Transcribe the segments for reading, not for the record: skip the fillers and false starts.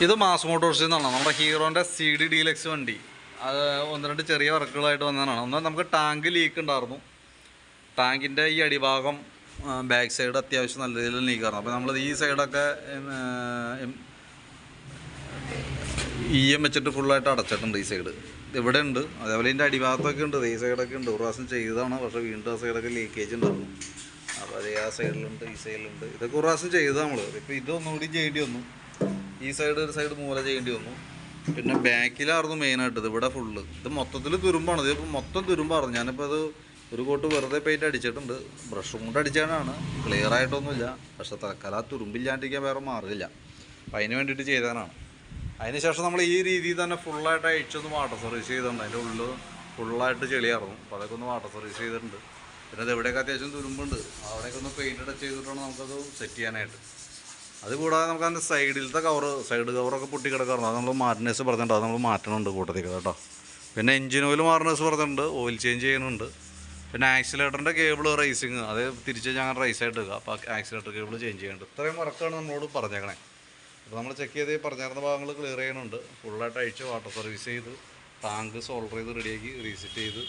ഇത് മാസ് മോട്ടോഴ്സിൽ നിന്നാണ് നമ്മുടെ ഹീറോൻ്റെ CD ഡീലക്സ് വണ്ടി. അത് 1-2 ചെറിയ വർക്കുകളായിട്ട് വന്നതാണ്. എന്നാൽ നമുക്ക് ടാങ്ക് ലീക്ക് ഉണ്ടായിരുന്നു. ടാങ്കിൻ്റെ ഈ അടിഭാഗം ബാക്ക് സൈഡ് അത്യാവശ്യം നല്ല രീതിയിൽ ലീക്കായിരുന്നു. അപ്പോൾ നമ്മൾ ഈ സൈഡൊക്കെ EM വെച്ചിട്ട് ഫുള്ളായിട്ട് അടച്ചിട്ടുണ്ട്. ഈ സൈഡ് ഇവിടെ ഉണ്ട്, അതേപോലെ ഇതിൻ്റെ അടിഭാഗത്തൊക്കെ ഉണ്ട്, ഈ സൈഡൊക്കെ ഉണ്ട്. ഒരു പ്രാവശ്യം ചെയ്തതാണ്, പക്ഷേ വീണ്ടും ആ സൈഡൊക്കെ ലീക്കേജ് ഉണ്ടായിരുന്നു. അപ്പോൾ അതേ ആ സൈഡിലുണ്ട്, ഈ സൈഡിലുണ്ട്. ഇതൊക്കെ ഒരു പ്രാവശ്യം ചെയ്ത് നമ്മൾ. ഇപ്പോൾ ഇതൊന്നുകൂടി ചെയ്യേണ്ടി വന്നു. ഈ സൈഡ് ഒരു സൈഡ് മൂല ചെയ്യേണ്ടി വന്നു. പിന്നെ ബാക്കിലായിരുന്നു മെയിനായിട്ട്. ഇത് ഇവിടെ ഫുള്ള് ഇത് മൊത്തത്തിൽ തുരുമ്പാണ്. ഇതിപ്പോൾ മൊത്തം തുരുമ്പായിരുന്നു. ഞാനിപ്പോൾ അത് ഒരു കോട്ട് വെറുതെ പെയിൻറ്റ് അടിച്ചിട്ടുണ്ട്. ബ്രഷും കൊണ്ട് അടിച്ചാണ്, ക്ലിയർ ആയിട്ടൊന്നുമില്ല. പക്ഷേ തൽക്കാലം ആ തുരുമ്പില്ലാണ്ടിരിക്കാൻ വേറെ മാറില്ല. അപ്പം അതിന് വേണ്ടിയിട്ട് ചെയ്തതാണ്. അതിനുശേഷം നമ്മൾ ഈ രീതിയിൽ തന്നെ ഫുള്ളായിട്ട് അഴിച്ചൊന്ന് വാട്ടർ സർവീസ് ചെയ്തിട്ടുണ്ട്. അതിൻ്റെ ഉള്ളിൽ ഫുള്ളായിട്ട് ചെളിയായിരുന്നു. അപ്പോൾ അതൊക്കെ ഒന്ന് വാട്ടർ സർവീസ് ചെയ്തിട്ടുണ്ട്. പിന്നെ അത് എവിടെയൊക്കെ അത്യാവശ്യം തുരുമ്പുണ്ട് അവിടെയൊക്കെ ഒന്ന് പെയിൻറ്റ് അടച്ച് ചെയ്തിട്ടാണ് നമുക്കത് സെറ്റ് ചെയ്യാനായിട്ട്. അതുകൂടാതെ നമുക്ക് അതിൻ്റെ സൈഡിലത്തെ സൈഡ് കവറൊക്കെ പൊട്ടി കിടക്കാറുണ്ട്. അത് നമ്മൾ മാർട്ടിനേഴ്സ് പറഞ്ഞിട്ടുണ്ട്, അത് നമ്മൾ മാറ്റണുണ്ട് കൂട്ടത്തിൽ കേട്ടോ. പിന്നെ എഞ്ചിൻ ഓയിൽ മാർട്ടിനേഴ്സ് പറഞ്ഞിട്ടുണ്ട്, ഓയിൽ ചേഞ്ച് ചെയ്യുന്നുണ്ട്. പിന്നെ ആക്സിലേറ്ററിൻ്റെ കേബിൾ റൈസിങ് അത് തിരിച്ച് ഞങ്ങൾ റൈസായിട്ട് എടുക്കുക. അപ്പോൾ ആക്സിലേറ്റർ കേബിൾ ചേഞ്ച് ചെയ്യുന്നുണ്ട്. ഇത്രയും വർക്കാണ് നമ്മളോട് പറഞ്ഞേക്കണേ. അപ്പോൾ നമ്മൾ ചെക്ക് ചെയ്ത് പറഞ്ഞിരുന്ന ഭാഗങ്ങൾ ക്ലിയർ ചെയ്യുന്നുണ്ട്. ഫുള്ളായിട്ട് അഴിച്ച് വാട്ടർ സർവീസ് ചെയ്ത് ടാങ്ക് സോൾഡർ ചെയ്ത് റെഡിയാക്കി റീസെറ്റ് ചെയ്ത്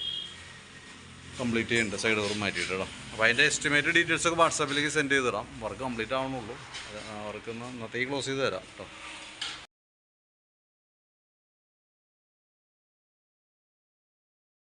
കംപ്ലീറ്റ് ചെയ്യുന്നുണ്ട്. സൈഡ് കവർ മാറ്റിയിട്ട് കേട്ടോ. അപ്പോൾ അതിൻ്റെ എസ്റ്റിമേറ്റ് ഡീറ്റെയിൽസൊക്കെ വാട്സാപ്പിലേക്ക് സെൻഡ് ചെയ്ത് തരാം. Work complete ആവണുള്ളൂ. വർക്കൊന്ന് ഇന്നത്തേക്ക് ക്ലോസ് ചെയ്ത് തരാം കേട്ടോ.